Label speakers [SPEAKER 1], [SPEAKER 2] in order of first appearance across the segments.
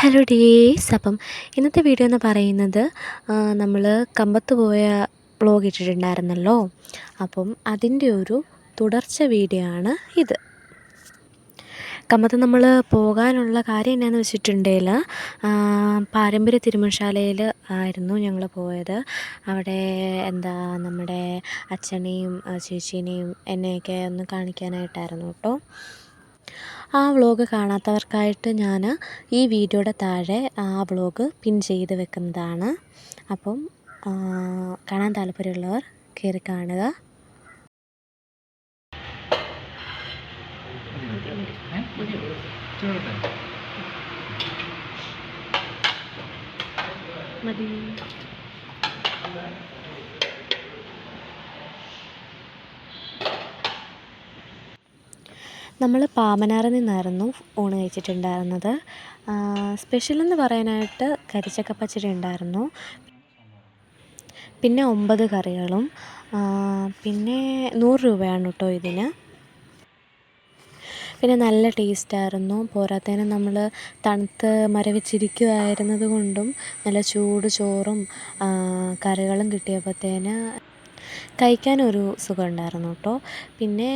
[SPEAKER 1] Hello days. അപ്പം ഇന്നത്തെ video എന്ന് പറയുന്നത് നമ്മൾ കമ്പത്ത് പോയ വ്ളോഗ് ഇട്ടിട്ടുണ്ടായിരുന്നല്ലോ. അപ്പം അതിൻ്റെ ഒരു തുടർച്ച വീഡിയോ ആണ് ഇത്. കമ്പത്ത് നമ്മൾ പോകാനുള്ള കാര്യം എന്നാന്ന് വെച്ചിട്ടുണ്ടെങ്കിൽ പാരമ്പര്യ തിരുമണശാലയിൽ ആയിരുന്നു ഞങ്ങൾ പോയത്. അവിടെ നമ്മുടെ അച്ഛനെയും ചേച്ചീനെയും എന്നെയൊക്കെ ഒന്ന് കാണിക്കാനായിട്ടായിരുന്നു കേട്ടോ. ആ വ്ളോഗ് കാണാത്തവർക്കായിട്ട് ഞാൻ ഈ വീഡിയോയുടെ താഴെ ആ വ്ളോഗ് പിൻ ചെയ്ത് വെക്കുന്നതാണ്. അപ്പം കാണാൻ താല്പര്യമുള്ളവർ കയറി കാണുക. മതി. നമ്മൾ പാമനാറിൽ നിന്നായിരുന്നു ഊണ് കഴിച്ചിട്ടുണ്ടായിരുന്നത്. സ്പെഷ്യലെന്ന് പറയാനായിട്ട് കരിച്ചക്ക പച്ചടി ഉണ്ടായിരുന്നു, പിന്നെ 9 കറികളും, പിന്നെ 100 രൂപയാണ് കേട്ടോ ഇതിന്. പിന്നെ നല്ല ടേസ്റ്റായിരുന്നു. പോരാത്തതിന് നമ്മൾ തണുത്ത് മരവിച്ചിരിക്കുമായിരുന്നത് കൊണ്ടും നല്ല ചൂട് ചോറും കറികളും കിട്ടിയപ്പോഴത്തേന് കഴിക്കാനൊരു സുഖമുണ്ടായിരുന്നു കേട്ടോ. പിന്നെ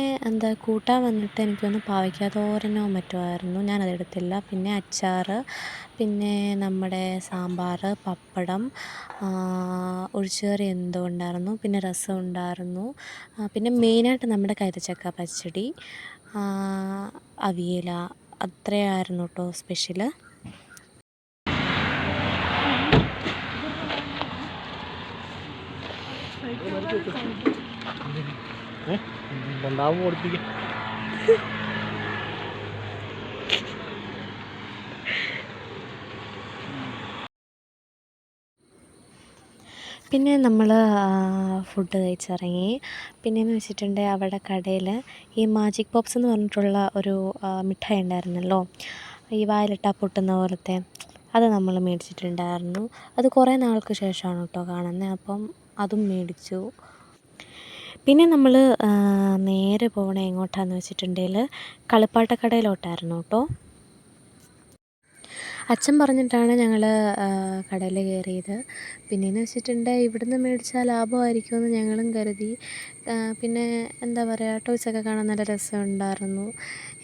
[SPEAKER 1] കൂട്ടാൻ വന്നിട്ട് എനിക്കൊന്ന് പാവയ്ക്ക തോരനോ മറ്റോ ആയിരുന്നു, ഞാനതെടുത്തില്ല. പിന്നെ അച്ചാർ, പിന്നെ നമ്മുടെ സാമ്പാർ, പപ്പടം, ഒഴിച്ചുകറി എന്തോ ഉണ്ടായിരുന്നു, പിന്നെ രസം ഉണ്ടായിരുന്നു, പിന്നെ മെയിനായിട്ട് നമ്മുടെ കരിച്ചക്ക പച്ചടി, അവിയൽ, അത്രയായിരുന്നു കേട്ടോ സ്പെഷ്യൽ. പിന്നെ നമ്മൾ ഫുഡ് കഴിച്ചിറങ്ങി. പിന്നെയെന്ന് വെച്ചിട്ടുണ്ടെങ്കിൽ അവിടെ കടയിൽ ഈ മാജിക് പോപ്സ് എന്ന് പറഞ്ഞിട്ടുള്ള ഒരു മിഠായി ഉണ്ടായിരുന്നല്ലോ, ഈ വായിലിട്ടാൽ പൊട്ടുന്ന പോലത്തെ. അത് നമ്മൾ മേടിച്ചിട്ടുണ്ടായിരുന്നു. അത് കുറേ നാൾക്ക് ശേഷമാണ് കേട്ടോ കാണുന്നത്. അപ്പം അതും മേടിച്ചു. പിന്നെ നമ്മൾ നേരെ പോകണത് എങ്ങോട്ടാണെന്ന് വെച്ചിട്ടുണ്ടെങ്കിൽ കളിപ്പാട്ടക്കടയിലോട്ടായിരുന്നു കേട്ടോ. അച്ഛൻ പറഞ്ഞിട്ടാണ് ഞങ്ങൾ കടയിൽ കയറിയത്. പിന്നെയെന്ന് വെച്ചിട്ടുണ്ടെങ്കിൽ ഇവിടുന്ന് മേടിച്ചാൽ ലാഭമായിരിക്കുമെന്ന് ഞങ്ങളും കരുതി. പിന്നെ ടോയ്സൊക്കെ കാണാൻ നല്ല രസമുണ്ടായിരുന്നു.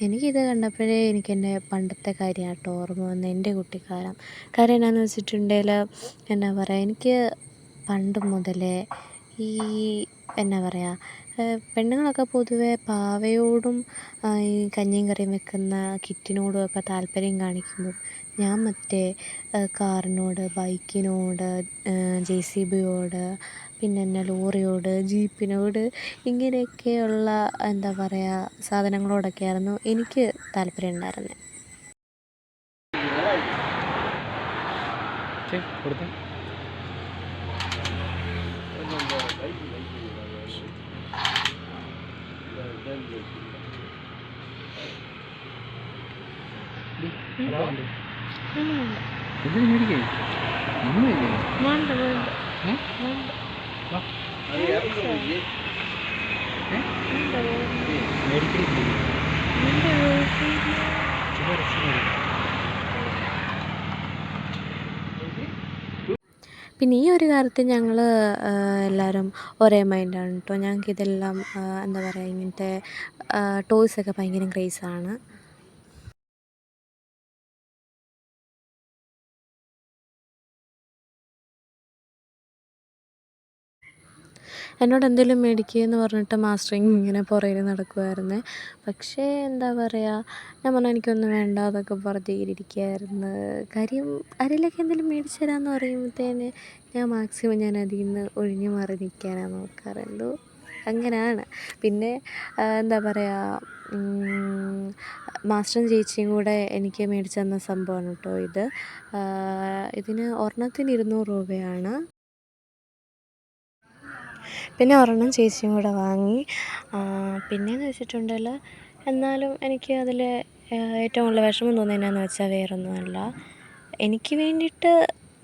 [SPEAKER 1] എനിക്കിത് കണ്ടപ്പോഴേ എനിക്കെൻ്റെ പണ്ടത്തെ കാര്യമായിട്ട് ഓർമ്മ വന്നത്, എൻ്റെ കുട്ടിക്കാലം. കാര്യം എന്നാന്ന് വെച്ചിട്ടുണ്ടെങ്കിൽ എനിക്ക് പണ്ട് മുതലേ ഈ പെണ്ണുങ്ങളൊക്കെ പൊതുവെ പാവയോടും ഈ കഞ്ഞിയും കറിയും വെക്കുന്ന കിറ്റിനോടും ഒക്കെ താല്പര്യം കാണിക്കുമ്പോൾ ഞാൻ മറ്റേ കാറിനോട്, ബൈക്കിനോട്, JCBയോട്, പിന്നെ ലോറിയോട്, ജീപ്പിനോട്, ഇങ്ങനെയൊക്കെയുള്ള സാധനങ്ങളോടൊക്കെയായിരുന്നു എനിക്ക് താല്പര്യം ഉണ്ടായിരുന്നത്. പിന്നെ ഈ ഒരു കാര്യത്തിൽ ഞങ്ങൾ എല്ലാവരും ഒരേ മൈൻഡാണ് കേട്ടോ. ഞങ്ങൾക്കിതെല്ലാം ഇങ്ങനത്തെ ടോയ്സൊക്കെ ഭയങ്കര ക്രേസാണ്. എന്നോട് എന്തെങ്കിലും മേടിക്കുകയെന്ന് പറഞ്ഞിട്ട് മാസ്റ്റർ ഇങ്ങനെ പുറകിൽ നടക്കുമായിരുന്നു. പക്ഷേ ഞാൻ പറഞ്ഞു എനിക്കൊന്നും വേണ്ട അതൊക്കെ പറഞ്ഞ് ഇരിക്കുകയായിരുന്നു. കാര്യം ആരെങ്കിലുമൊക്കെ എന്തെങ്കിലും മേടിച്ച് തരാമെന്ന് പറയുമ്പോഴത്തേന് ഞാൻ മാക്സിമം അതിൽ നിന്ന് ഒഴിഞ്ഞു മാറി നിൽക്കാനാണ് നോക്കാറുള്ളൂ. അങ്ങനെയാണ്. പിന്നെ മാസ്റ്ററും ചേച്ചിയും കൂടെ എനിക്ക് മേടിച്ച് തന്ന സംഭവമാണ് കേട്ടോ ഇത്. ഇതിന് ഒരെണ്ണത്തിന് 200 രൂപയാണ്. പിന്നെ ഒരെണ്ണം ചേച്ചിയും കൂടെ വാങ്ങി. പിന്നെയെന്ന് വെച്ചിട്ടുണ്ടെങ്കിൽ എന്നാലും എനിക്ക് അതിൽ ഏറ്റവും കൂടുതൽ വിഷമം തോന്നിയത് എന്നാന്ന് വെച്ചാൽ വേറൊന്നുമല്ല, എനിക്ക് വേണ്ടിയിട്ട്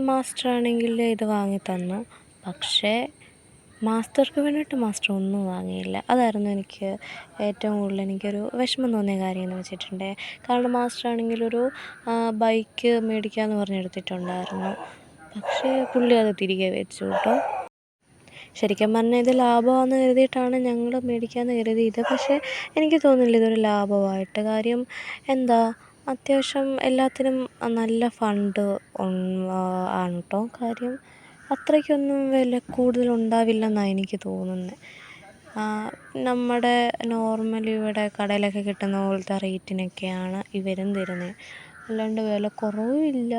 [SPEAKER 1] മാസ്റ്ററാണെങ്കിൽ ഇത് വാങ്ങി തന്നു. പക്ഷേ മാസ്റ്റർക്ക് വേണ്ടിയിട്ട് മാസ്റ്റർ ഒന്നും വാങ്ങിയില്ല. അതായിരുന്നു എനിക്ക് ഏറ്റവും കൂടുതൽ എനിക്കൊരു വിഷമം തോന്നിയ കാര്യം എന്ന് വെച്ചിട്ടുണ്ടെങ്കിൽ. കാരണം മാസ്റ്റർ ആണെങ്കിലൊരു ബൈക്ക് മേടിക്കാമെന്ന് പറഞ്ഞെടുത്തിട്ടുണ്ടായിരുന്നു. പക്ഷേ പുള്ളി അത് തിരികെ വെച്ചു കേട്ടോ. ശരിക്കും പറഞ്ഞാൽ ഇത് ലാഭമാണെന്ന് കരുതിയിട്ടാണ് ഞങ്ങൾ മേടിക്കാമെന്ന് കരുതിയത്. പക്ഷേ എനിക്ക് തോന്നുന്നില്ല ഇതൊരു ലാഭമായിട്ട്. കാര്യം എന്താ, അത്യാവശ്യം എല്ലാത്തിനും നല്ല ഫണ്ട് ആണ് കേട്ടോ. കാര്യം അത്രയ്ക്കൊന്നും വില കൂടുതലുണ്ടാവില്ലെന്നാണ് എനിക്ക് തോന്നുന്നത്. നമ്മുടെ നോർമലി ഇവിടെ കടയിലൊക്കെ കിട്ടുന്ന പോലത്തെ റേറ്റിനൊക്കെയാണ് ഇവരും തരുന്നത്. അല്ലാണ്ട് വില കുറവുമില്ല.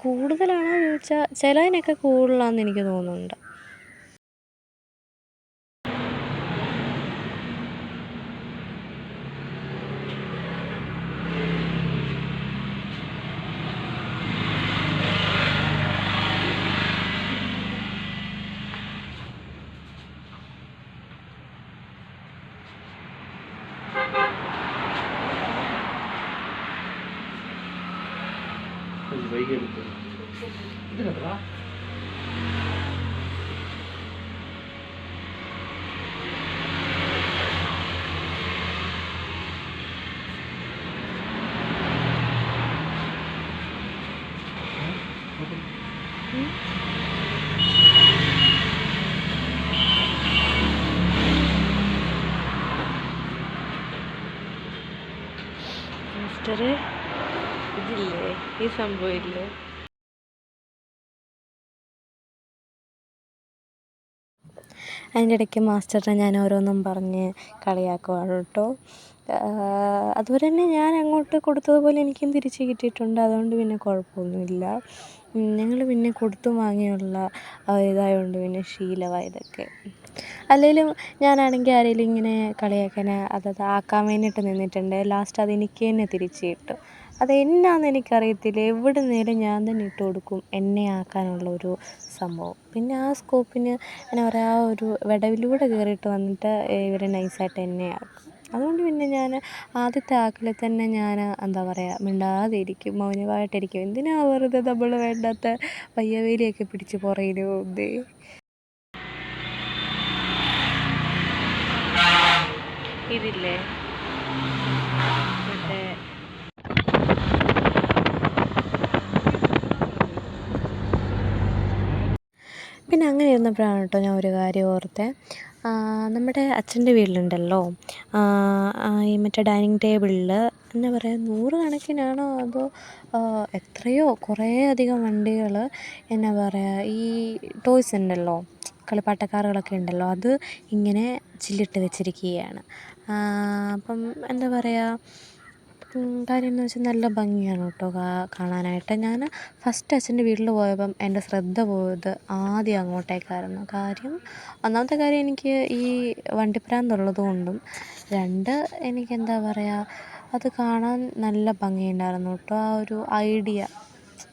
[SPEAKER 1] കൂടുതലാണോ ചോദിച്ചാൽ ചിലതിനൊക്കെ കൂടുതലാണെന്ന് എനിക്ക് തോന്നുന്നുണ്ട്. മാസ്റ്റർ ഇതില്ലേ, ഈ സംഭവം ഇല്ലേ, അതിൻ്റെ ഇടയ്ക്ക് മാസ്റ്ററിനെ ഞാൻ ഓരോന്നും പറഞ്ഞ് കളിയാക്കുവാണ് കേട്ടോ. അതുപോലെ തന്നെ ഞാൻ അങ്ങോട്ട് കൊടുത്തതുപോലെ എനിക്കും തിരിച്ച് കിട്ടിയിട്ടുണ്ട്. അതുകൊണ്ട് പിന്നെ കുഴപ്പമൊന്നുമില്ല. ഞങ്ങൾ പിന്നെ കൊടുത്തും വാങ്ങിയുള്ള ഇതായതുകൊണ്ട് പിന്നെ ശീലമായി ഇതൊക്കെ. അല്ലെങ്കിലും ഞാനാണെങ്കിൽ ആരെങ്കിലും ഇങ്ങനെ കളിയാക്കാൻ ആക്കാൻ വേണ്ടിയിട്ട് നിന്നിട്ടുണ്ട്. ലാസ്റ്റ് അതെനിക്ക് തന്നെ തിരിച്ച് കിട്ടും. അതെന്നാന്ന് എനിക്കറിയത്തില്ല. എവിടെ നിന്നേലും ഞാൻ തന്നെ ഇട്ട് കൊടുക്കും എന്നെ ആക്കാനുള്ളൊരു സംഭവം. പിന്നെ ആ സ്കോപ്പിന് എന്നാ പറയുക, ആ ഒരു വിടവിലൂടെ കയറിയിട്ട് വന്നിട്ട് ഇവർ നൈസായിട്ട് എന്നെ ആക്കും. അതുകൊണ്ട് പിന്നെ ഞാൻ ആദ്യത്തെ ആക്കലിൽ തന്നെ ഞാൻ എന്താ പറയുക, മിണ്ടാതെ ഇരിക്കും, മൗനമായിട്ടിരിക്കും. എന്തിനാ വെറുതെ നമ്മൾ വേണ്ടാത്ത വയ്യവേലിയൊക്കെ പിടിച്ച് പുറകിൽ പോകുന്നേ. ഇതില്ലേ മറ്റേ പിന്നെ അങ്ങനെ ഇരുന്നപ്പോഴാണ് കേട്ടോ ഞാൻ ഒരു കാര്യം ഓർത്തത്. നമ്മുടെ അച്ഛൻ്റെ വീട്ടിലുണ്ടല്ലോ, ഈ മറ്റേ ഡൈനിങ് ടേബിളിൽ എന്നാ പറയുക, 100 കണക്കിനാണോ അതോ എത്രയോ കുറേ അധികം വണ്ടികൾ എന്നാ പറയുക, ഈ ടോയ്സ് ഉണ്ടല്ലോ, കളിപ്പാട്ടക്കാറുകളൊക്കെ ഉണ്ടല്ലോ, അത് ഇങ്ങനെ ചില്ലിട്ട് വെച്ചിരിക്കുകയാണ്. അപ്പം എന്താ പറയുക, കാര്യം എന്ന് വെച്ചാൽ നല്ല ഭംഗിയാണ് കേട്ടോ കാണാനായിട്ട്. ഞാൻ ഫസ്റ്റ് അച്ഛൻ്റെ വീട്ടിൽ പോയപ്പം എൻ്റെ ശ്രദ്ധ പോയത് ആദ്യം അങ്ങോട്ടേക്കായിരുന്നു. കാര്യം ഒന്നാമത്തെ കാര്യം, എനിക്ക് ഈ വണ്ടിപ്രാന്തുള്ളത് കൊണ്ടും, 2 എനിക്കെന്താ പറയുക, അത് കാണാൻ നല്ല ഭംഗിയുണ്ടായിരുന്നു കേട്ടോ. ആ ഒരു ഐഡിയ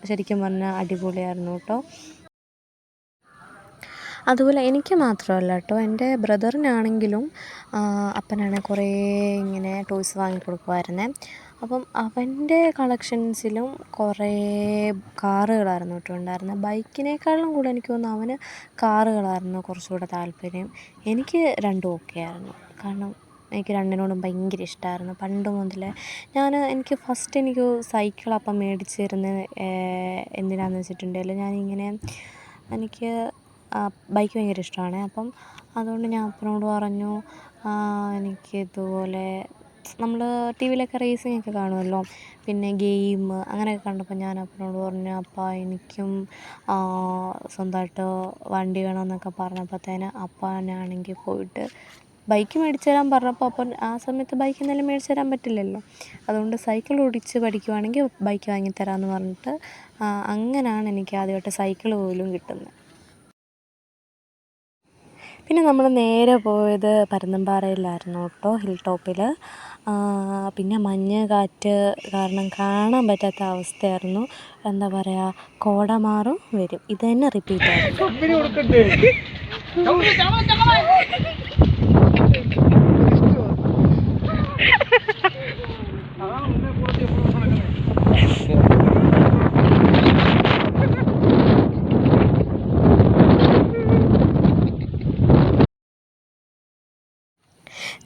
[SPEAKER 1] ശരിക്കും പറഞ്ഞാൽ അടിപൊളിയായിരുന്നു കേട്ടോ. അതുപോലെ എനിക്ക് മാത്രമല്ല കേട്ടോ, എൻ്റെ ബ്രദറിനാണെങ്കിലും അപ്പനാണെങ്കിൽ കുറേ ഇങ്ങനെ ടോയ്സ് വാങ്ങിക്കൊടുക്കുമായിരുന്നേ. അപ്പം അവൻ്റെ കളക്ഷൻസിലും കുറേ കാറുകളായിരുന്നു കേട്ടോ ഉണ്ടായിരുന്നത്. ബൈക്കിനേക്കാളും കൂടുതൽ എനിക്ക് തോന്നുന്നു അവന് കാറുകളായിരുന്നു കുറച്ചുകൂടെ താല്പര്യം. എനിക്ക് രണ്ടും ഓക്കെ ആയിരുന്നു. കാരണം എനിക്ക് രണ്ടിനോടും ഭയങ്കര ഇഷ്ടമായിരുന്നു പണ്ട് മുതലേ. എനിക്ക് ഫസ്റ്റ് സൈക്കിൾ അപ്പം മേടിച്ച് തരുന്നത് എന്തിനാണെന്ന് വെച്ചിട്ടുണ്ടെങ്കിൽ, ഞാനിങ്ങനെ എനിക്ക് ബൈക്ക് ഭയങ്കര ഇഷ്ടമാണ്. അപ്പം അതുകൊണ്ട് ഞാൻ അപ്പനോട് പറഞ്ഞു, എനിക്കിതുപോലെ നമ്മൾ ടി വിയിലൊക്കെ റേസിങ്ങൊക്കെ കാണുമല്ലോ, പിന്നെ ഗെയിം അങ്ങനെയൊക്കെ കണ്ടപ്പോൾ ഞാൻ അപ്പനോട് പറഞ്ഞു, അപ്പാ എനിക്കും സ്വന്തമായിട്ട് വണ്ടി വേണമെന്നൊക്കെ പറഞ്ഞപ്പോഴത്തേന് അപ്പനാണെങ്കിൽ പോയിട്ട് ബൈക്ക് മേടിച്ച് തരാൻ പറഞ്ഞപ്പോൾ അപ്പൻ ആ സമയത്ത് ബൈക്ക് എന്തായാലും മേടിച്ച് തരാൻ പറ്റില്ലല്ലോ. അതുകൊണ്ട് സൈക്കിൾ ഓടിച്ച് പഠിക്കുവാണെങ്കിൽ ബൈക്ക് വാങ്ങിത്തരാമെന്ന് പറഞ്ഞിട്ട് അങ്ങനെയാണ് എനിക്ക് ആദ്യമായിട്ട് സൈക്കിൾ പോലും കിട്ടുന്നത്. പിന്നെ നമ്മൾ നേരെ പോയത് പരുന്തുംപാറയിലായിരുന്നു കേട്ടോ, ഹിൽ ടോപ്പിൽ. പിന്നെ മഞ്ഞ് കാറ്റ് കാരണം കാണാൻ പറ്റാത്ത അവസ്ഥയായിരുന്നു. എന്താ പറയുക, കോട മാറും വരും, ഇത് തന്നെ റിപ്പീറ്റായിരുന്നു.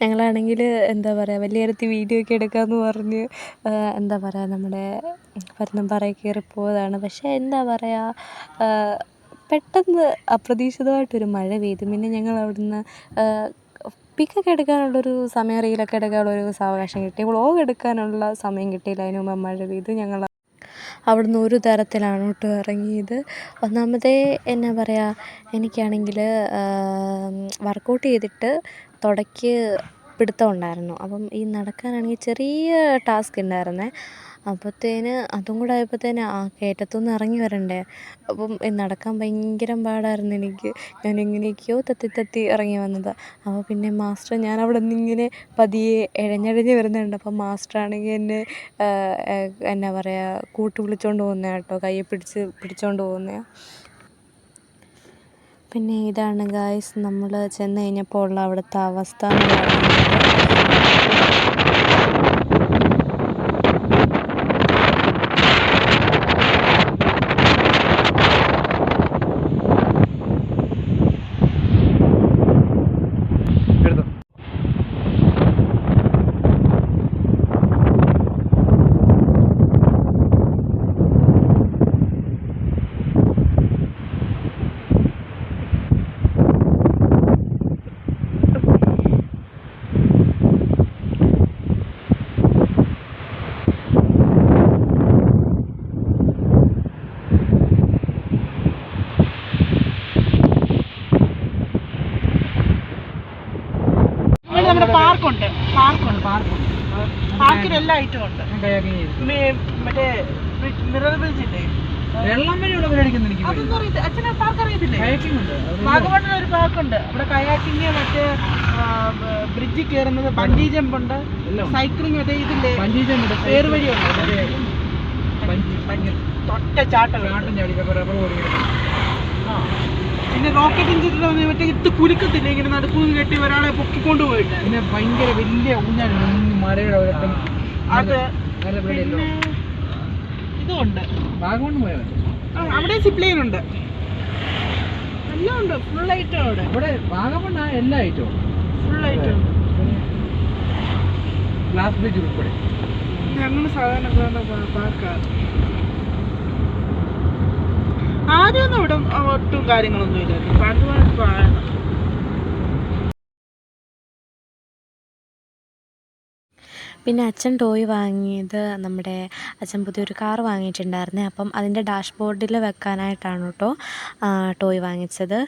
[SPEAKER 1] ഞങ്ങളാണെങ്കിൽ എന്താ പറയുക വലിയ കാര്യത്തിൽ വീഡിയോ ഒക്കെ എടുക്കാമെന്ന് പറഞ്ഞ് എന്താ പറയുക നമ്മുടെ പരുന്തുംപാറയിൽ കയറി പോയതാണ്. പക്ഷേ എന്താ പറയുക, പെട്ടെന്ന് അപ്രതീക്ഷിതമായിട്ടൊരു മഴ പെയ്തു. പിന്നെ ഞങ്ങൾ അവിടുന്ന് പിക്കൊക്കെ എടുക്കാനുള്ളൊരു സമയം, റീലൊക്കെ എടുക്കാനുള്ളൊരു സാവകാശം കിട്ടി. വ്ളോഗ് എടുക്കാനുള്ള സമയം കിട്ടിയില്ല. അതിന് മുമ്പ് മഴ പെയ്തു. ഞങ്ങൾ അവിടുന്ന് ഒരു തരത്തിലാണ് കേട്ടോ ഇറങ്ങിയത്. ഒന്നാമതേ എന്നാ പറയുക, എനിക്കാണെങ്കിൽ വർക്കൗട്ട് ചെയ്തിട്ട് തുടയ്ക്ക് പിടുത്തം ഉണ്ടായിരുന്നു. അപ്പം ഈ നടക്കാനാണെങ്കിൽ ചെറിയ ടാസ്ക് ഉണ്ടായിരുന്നേ. അപ്പോഴത്തേന് അതും കൂടെ ആയപ്പോഴത്തേന് കയറ്റത്തുനിന്ന് ഇറങ്ങി വരണ്ടേ. അപ്പം നടക്കാൻ ഭയങ്കര പാടായിരുന്നു എനിക്ക്. ഞാൻ എങ്ങനെയൊക്കെയോ തത്തി ഇറങ്ങി വന്നത്. അപ്പോൾ പിന്നെ മാസ്റ്റർ, ഞാൻ അവിടെ നിന്നിങ്ങനെ പതിയെ ഇഴഞ്ഞിഴഞ്ഞ് വരുന്നുണ്ട്. അപ്പം മാസ്റ്ററാണെങ്കിൽ എന്നെ എന്നാ പറയുക കൂട്ട് വിളിച്ചുകൊണ്ട് പോകുന്നതാണ് കേട്ടോ, കയ്യെ പിടിച്ചുകൊണ്ട് പോകുന്നതാണ്. പിന്നെ ഇതാണ് ഗായ്സ് നമ്മൾ ചെന്ന് കഴിഞ്ഞപ്പോൾ ഉള്ള അവിടുത്തെ അവസ്ഥ എന്ന് പറയുന്നത്.
[SPEAKER 2] നമ്മുടെ പാർക്കുണ്ട്. പാർക്കിൽ എല്ലാ ഐറ്റവും ഉണ്ട്. മറ്റേ മിറർ ബ്രിഡ്ജ് ഇല്ലേ, അതൊന്നും അറിയത്തില്ല. അച്ഛനെ പാർക്ക് അറിയത്തില്ലേ? വാഗമണ്ണിൽ ഒരു പാർക്കുണ്ട്. അവിടെ കയാക്കിങ്, മറ്റേ ബ്രിഡ്ജിൽ കയറുന്നത്, ബഞ്ചി ജമ്പ് ഉണ്ട്, സൈക്ലിംഗ്, മറ്റേ ഇതില്ലേ പേര് വഴിയുണ്ട്, തൊട്ട ചാട്ടം. പിന്നെ റോക്കറ്റ് എഞ്ചിനിൽ മറ്റേ ഇത് കുലുക്കത്തില്ല, ഇങ്ങനെ നടുക്കൂന്ന് കെട്ടി ഒരാളെ പൊക്കിക്കൊണ്ട് പോയിട്ട്.
[SPEAKER 3] പിന്നെ ഭയങ്കര വലിയ ഊഞ്ഞാലുണ്ട് മലയുടെ ഒരറ്റം.
[SPEAKER 2] അത് പിന്നെ ഇതുണ്ട്.
[SPEAKER 3] വാഗമണ് പോയാൽ
[SPEAKER 2] അവിടെ സിപ്ലൈൻ ഉണ്ട്, എല്ലാം ഉണ്ട്. ഫുൾ ഐറ്റം അവിടെ.
[SPEAKER 3] ഇവിടെ വാഗമണ്ണ എല്ലാ ഐറ്റവും
[SPEAKER 2] ഫുൾ ഐറ്റം.
[SPEAKER 3] ഗ്ലാസ് ബ്രിഡ്ജ് ഉൾപ്പെടെ.
[SPEAKER 2] ഞങ്ങൾ സാധാരണ പാർക്കാണ്. ആദ്യമൊന്നും ഇവിടെ ഒട്ടും കാര്യങ്ങളൊന്നും ഇല്ലായിരുന്നു. പാട്ട്
[SPEAKER 1] പിന്നെ അച്ഛൻ ടോയ് വാങ്ങിയത്, നമ്മുടെ അച്ഛൻ പുതിയൊരു കാർ വാങ്ങിയിട്ടുണ്ടായിരുന്നേ. അപ്പം അതിൻ്റെ ഡാഷ്ബോർഡിൽ വെക്കാനായിട്ടാണ് കേട്ടോ ടോയ് വാങ്ങിച്ചത്.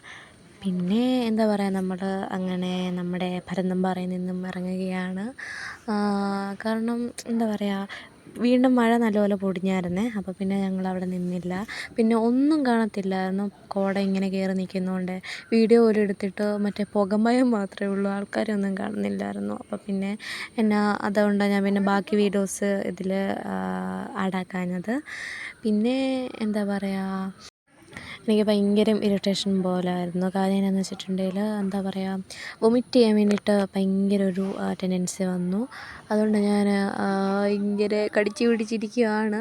[SPEAKER 1] പിന്നെ എന്താ പറയുക, നമ്മൾ അങ്ങനെ നമ്മുടെ പരുന്തുംപാറയിൽ നിന്നും ഇറങ്ങുകയാണ്. കാരണം എന്താ പറയുക, വീണ്ടും മഴ നല്ലപോലെ പൊടിഞ്ഞായിരുന്നേ. അപ്പോൾ പിന്നെ ഞങ്ങളവിടെ നിന്നില്ല. പിന്നെ ഒന്നും കാണത്തില്ലായിരുന്നു, കോട ഇങ്ങനെ കയറി നിൽക്കുന്നതുകൊണ്ട്. വീഡിയോ പോലും എടുത്തിട്ട് മറ്റേ പുകമയം മാത്രമേ ഉള്ളൂ, ആൾക്കാരൊന്നും കാണുന്നില്ലായിരുന്നു. അപ്പോൾ പിന്നെ അതുകൊണ്ടാണ് ഞാൻ പിന്നെ ബാക്കി വീഡിയോസ് ഇതിൽ ആഡാക്കാഞ്ഞത്. പിന്നെ എന്താ പറയുക, എനിക്ക് ഭയങ്കര ഇറിറ്റേഷൻ പോലായിരുന്നു. കാര്യം എന്നാന്ന് വെച്ചിട്ടുണ്ടെങ്കിൽ എന്താ പറയുക, വൊമിറ്റ് ചെയ്യാൻ വേണ്ടിയിട്ട് ഭയങ്കര ഒരു ടെൻഡൻസി വന്നു. അതുകൊണ്ട് ഞാൻ ഇങ്ങനെ കടിച്ച് പിടിച്ചിരിക്കുകയാണ്.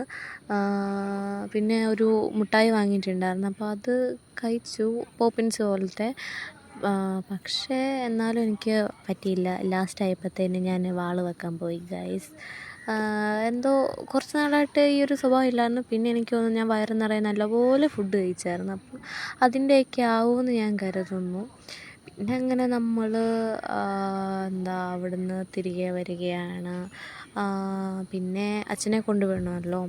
[SPEAKER 1] പിന്നെ ഒരു മുട്ടായി വാങ്ങിയിട്ടുണ്ടായിരുന്നു, അപ്പോൾ അത് കഴിച്ചു, പോപ്പിൻസ് പോലത്തെ. പക്ഷേ എന്നാലും എനിക്ക് പറ്റിയില്ല. ലാസ്റ്റ് ആയപ്പോഴത്തേന് ഞാൻ വാള് വെക്കാൻ പോയി ഗൈസ്. എന്തോ കുറച്ച് നാളായിട്ട് ഈ ഒരു സ്വഭാവം ഇല്ലായിരുന്നു. പിന്നെ എനിക്ക് തോന്നുന്നു ഞാൻ വയറ് നിറയെ നല്ലപോലെ ഫുഡ് കഴിച്ചായിരുന്നു. അപ്പം അതിൻ്റെയൊക്കെ ആവുമെന്ന് ഞാൻ കരുതുന്നു. പിന്നെ അങ്ങനെ നമ്മൾ അവിടുന്ന് തിരികെ വരികയാണ്. പിന്നെ അച്ഛനെ കൊണ്ടുവിടണമല്ലോ,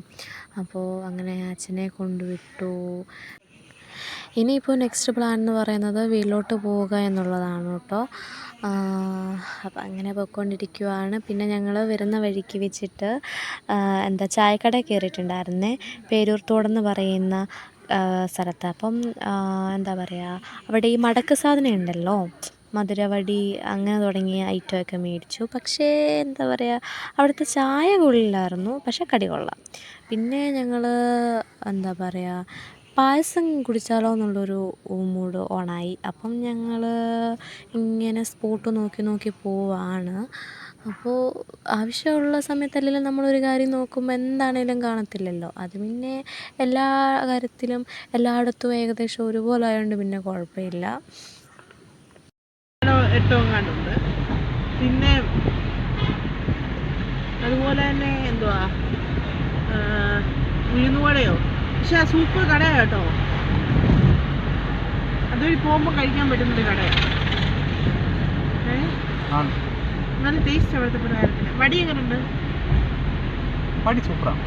[SPEAKER 1] അപ്പോൾ അങ്ങനെ അച്ഛനെ കൊണ്ടുവിട്ടു. ഇനിയിപ്പോൾ നെക്സ്റ്റ് പ്ലാൻ എന്ന് പറയുന്നത് വീട്ടിലോട്ട് പോവുക എന്നുള്ളതാണ് കേട്ടോ. അപ്പം അങ്ങനെ പോയിക്കൊണ്ടിരിക്കുകയാണ്. പിന്നെ ഞങ്ങൾ വരുന്ന വഴിക്ക് വെച്ചിട്ട് ചായക്കട കയറിയിട്ടുണ്ടായിരുന്നേ, പേരൂർത്തോടെന്ന് പറയുന്ന സ്ഥലത്ത്. അപ്പം എന്താ പറയുക, അവിടെ ഈ മടക്ക് സാധനം ഉണ്ടല്ലോ, മധുരവടി അങ്ങനെ തുടങ്ങിയ ഐറ്റമൊക്കെ മേടിച്ചു. പക്ഷേ എന്താ പറയുക, അവിടുത്തെ ചായ കൊള്ളില്ലായിരുന്നു, പക്ഷേ കടി കൊള്ളാം. പിന്നെ ഞങ്ങൾ എന്താ പറയുക, പായസം കുടിച്ചാലോ എന്നുള്ളൊരു മൂഡ് ഓണായി. അപ്പം ഞങ്ങൾ ഇങ്ങനെ സ്പോട്ട് നോക്കി പോവാണ്. അപ്പോൾ ആവശ്യമുള്ള സമയത്തല്ലെങ്കിലും നമ്മളൊരു കാര്യം നോക്കുമ്പോൾ എന്താണേലും കാണത്തില്ലല്ലോ. അത് പിന്നെ എല്ലാ കാര്യത്തിലും എല്ലായിടത്തും ഏകദേശം ഒരുപോലെ ആയതുകൊണ്ട് പിന്നെ കുഴപ്പമില്ല.
[SPEAKER 2] ഏറ്റവും കണ്ടുണ്ട്. പിന്നെ അതുപോലെ തന്നെ എന്തുവാ ഉഴുന്നുവടയോ, പക്ഷെ ആ സൂപ്പർ കടയാണ് കേട്ടോ. അതുവഴി പോകുമ്പോൾ കഴിക്കാൻ പറ്റുന്നൊരു കടയാണ്. നല്ല ടേസ്റ്റ് അവിടുത്തെ പ്രകാരത്തിന്. വടി എങ്ങനെയുണ്ട്?
[SPEAKER 3] വടി സൂപ്പറാണ്.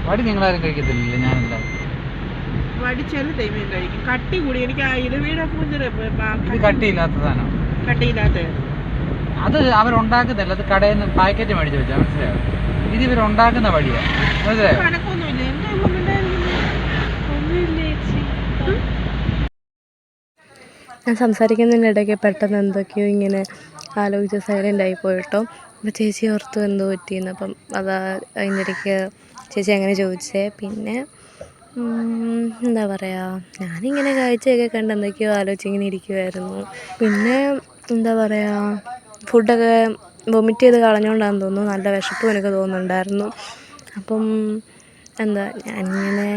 [SPEAKER 3] വടി നിങ്ങളാരും കഴിക്കത്തില്ലേ? ഞാനല്ല.
[SPEAKER 2] വടി ചില ടൈമിൽ കഴിക്കും. കട്ടി കൂടി എനിക്ക് ആ ഇലവീടെ പൂഞ്ചിറ
[SPEAKER 3] കട്ടിയില്ലാത്ത സാധനം.
[SPEAKER 2] കട്ടിയില്ലാത്ത
[SPEAKER 3] അത് അവരുണ്ടാക്കുന്നതല്ല, അത് കടയിൽ നിന്ന് പാക്കറ്റ് മേടിച്ച് വെച്ചാൽ മനസ്സിലായോ? ഇത് ഇവരുണ്ടാക്കുന്ന വടിയാണ്, മനസ്സിലായോ?
[SPEAKER 2] കണക്കൊന്നുമില്ല. എന്താ ഒന്നുമില്ല ചേച്ചി.
[SPEAKER 1] ഞാൻ സംസാരിക്കുന്നതിനിടയ്ക്ക് പെട്ടെന്ന് എന്തൊക്കെയോ ഇങ്ങനെ ആലോചിച്ച് സൈലൻ്റായി പോയിട്ടോ. അപ്പോൾ ചേച്ചി ഓർത്തു എന്തോ പറ്റിയെന്ന്. അപ്പം അതാ അതിൻ്റെ ഇടയ്ക്ക് ചേച്ചി അങ്ങനെ ചോദിച്ചേ. പിന്നെ എന്താ പറയുക, ഞാനിങ്ങനെ കാഴ്ചയൊക്കെ കണ്ട് എന്തൊക്കെയോ ആലോചിച്ചിങ്ങനെ ഇരിക്കുമായിരുന്നു. പിന്നെ എന്താ പറയുക, ഫുഡൊക്കെ വൊമിറ്റ് ചെയ്ത് കളഞ്ഞുകൊണ്ടാണെന്ന് തോന്നുന്നു. നല്ല വിശപ്പും എനിക്ക് തോന്നുന്നുണ്ടായിരുന്നു. അപ്പം എന്താ ഞാനിങ്ങനെ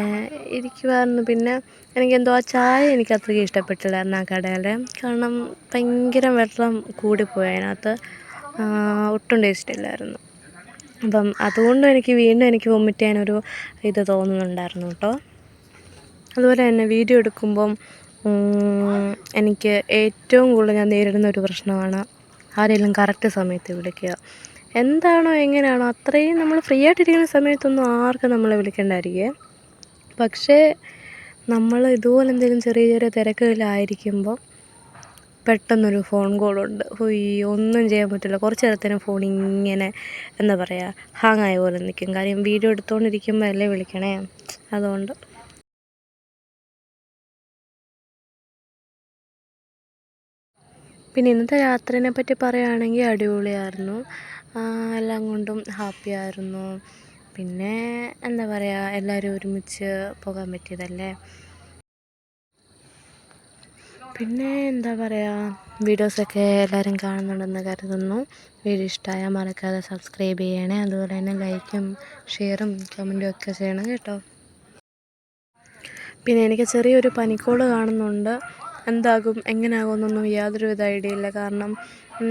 [SPEAKER 1] ഇരിക്കുമായിരുന്നു. പിന്നെ എനിക്കെന്തോ ആ ചായ എനിക്ക് അത്രയ്ക്ക് ഇഷ്ടപ്പെട്ടില്ലായിരുന്നു ആ കടയിൽ. കാരണം ഭയങ്കര വെള്ളം കൂടിപ്പോയി അതിനകത്ത്, ഒട്ടും ടേസ്റ്റ് ഇല്ലായിരുന്നു. അപ്പം അതുകൊണ്ടും എനിക്ക് വീണ്ടും എനിക്ക് വൊമിറ്റ് ചെയ്യാനൊരു ഇത് തോന്നുന്നുണ്ടായിരുന്നു കേട്ടോ. അതുപോലെ തന്നെ വീഡിയോ എടുക്കുമ്പം എനിക്ക് ഏറ്റവും കൂടുതൽ ഞാൻ നേരിടുന്ന ഒരു പ്രശ്നമാണ് ആരെങ്കിലും കറക്റ്റ് സമയത്ത് വിളിക്കുക. എന്താണോ എങ്ങനെയാണോ അത്രയും നമ്മൾ ഫ്രീ ആയിട്ടിരിക്കുന്ന സമയത്തൊന്നും ആർക്കും നമ്മളെ വിളിക്കേണ്ടായിരിക്കും. പക്ഷേ നമ്മൾ ഇതുപോലെ എന്തെങ്കിലും ചെറിയ ചെറിയ തിരക്കുകളിലായിരിക്കുമ്പോൾ പെട്ടെന്നൊരു ഫോൺ കോളുണ്ട്. ഒന്നും ചെയ്യാൻ പറ്റില്ല. കുറച്ച് നേരത്തേനും ഫോൺ ഇങ്ങനെ എന്താ പറയുക ഹാങ്ങായ പോലെ നിൽക്കും. കാര്യം വീഡിയോ എടുത്തുകൊണ്ടിരിക്കുമ്പോൾ അല്ലേ വിളിക്കണേ, അതുകൊണ്ട്. പിന്നെ ഇന്നത്തെ യാത്രേനെ പറ്റി പറയുകയാണെങ്കിൽ അടിപൊളിയായിരുന്നു. എല്ലാം കൊണ്ടും ഹാപ്പിയായിരുന്നു. പിന്നെ എന്താ പറയുക, എല്ലാവരും ഒരുമിച്ച് പോകാൻ പറ്റിയതല്ലേ. പിന്നെ എന്താ പറയുക, വീഡിയോസൊക്കെ എല്ലാവരും കാണുന്നുണ്ടെന്ന് കരുതുന്നു. വീഡിയോ ഇഷ്ടമായാൽ മറക്കാതെ സബ്സ്ക്രൈബ് ചെയ്യണേ. അതുപോലെ തന്നെ ലൈക്കും ഷെയറും കമൻറ്റും ഒക്കെ ചെയ്യണം കേട്ടോ. പിന്നെ എനിക്ക് ചെറിയൊരു പനിക്കോള് കാണുന്നുണ്ട്. എന്താകും എങ്ങനെയാകുമെന്നൊന്നും യാതൊരുവിധ ഐഡിയ ഇല്ല. കാരണം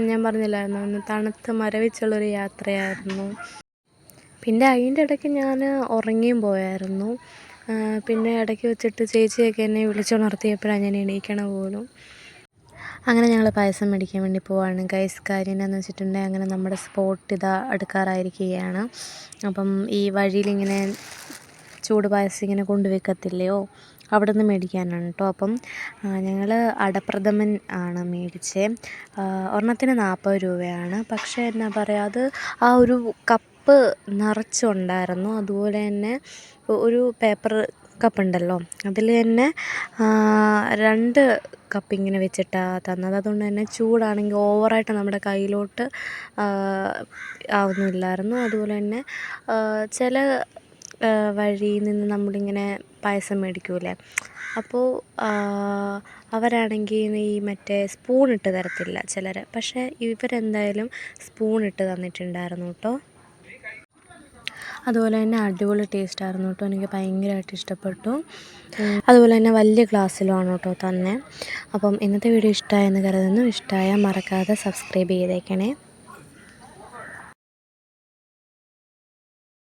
[SPEAKER 1] ഞാൻ പറഞ്ഞില്ലായിരുന്നു, ഇന്ന് തണുത്ത് മരവിച്ചുള്ളൊരു യാത്രയായിരുന്നു. പിന്നെ അതിൻ്റെ ഇടയ്ക്ക് ഞാൻ ഉറങ്ങിയും പോയായിരുന്നു. പിന്നെ ഇടയ്ക്ക് വെച്ചിട്ട് ചേച്ചിയൊക്കെ എന്നെ വിളിച്ചുണർത്തിയപ്പോഴാണ് ഞാൻ എണീക്കണ പോലും. അങ്ങനെ ഞങ്ങൾ പായസം മേടിക്കാൻ വേണ്ടി പോവാണ് ഗൈസ്. കാര്യം എന്താണെന്ന് വെച്ചിട്ടുണ്ടെങ്കിൽ അങ്ങനെ നമ്മുടെ സ്പോട്ട് ഇതാ അടുക്കാറായിരിക്കുകയാണ്. അപ്പം ഈ വഴിയിലിങ്ങനെ ചൂട് പായസം ഇങ്ങനെ കൊണ്ടുവെക്കത്തില്ലയോ, അവിടെ നിന്ന് മേടിക്കാനാണ് കേട്ടോ. അപ്പം ഞങ്ങൾ അടപ്രഥമൻ ആണ് മേടിച്ചത്. ഒരെണ്ണത്തിന് 40 രൂപയാണ്. പക്ഷേ എന്നാ പറയുക, അത് ആ ഒരു കപ്പ് നിറച്ചുണ്ടായിരുന്നു. അതുപോലെ തന്നെ ഒരു പേപ്പർ കപ്പുണ്ടല്ലോ, അതിൽ തന്നെ 2 കപ്പ് ഇങ്ങനെ വെച്ചിട്ടാണ് തന്നത്. അതുകൊണ്ട് തന്നെ ചൂടാണെങ്കിൽ ഓവറായിട്ട് നമ്മുടെ കയ്യിലോട്ട് ആവുന്നില്ലായിരുന്നു. അതുപോലെ തന്നെ ചില വഴിയിൽ നിന്ന് നമ്മളിങ്ങനെ പായസം മേടിക്കൂലേ, അപ്പോൾ അവരാണെങ്കിൽ ഈ മറ്റേ സ്പൂണിട്ട് തരത്തില്ല ചിലർ. പക്ഷേ ഇവരെന്തായാലും സ്പൂണിട്ട് തന്നിട്ടുണ്ടായിരുന്നു കേട്ടോ. അതുപോലെ തന്നെ അടിപൊളി ടേസ്റ്റായിരുന്നു കേട്ടോ. എനിക്ക് ഭയങ്കരമായിട്ട് ഇഷ്ടപ്പെട്ടു. അതുപോലെ തന്നെ വലിയ ഗ്ലാസ്സിലുമാണ് കേട്ടോ തന്നെ. അപ്പം ഇന്നത്തെ വീഡിയോ ഇഷ്ടമായെന്ന് കരുതുന്നു. ഇഷ്ടമായാൽ മറക്കാതെ സബ്സ്ക്രൈബ് ചെയ്തേക്കണേ.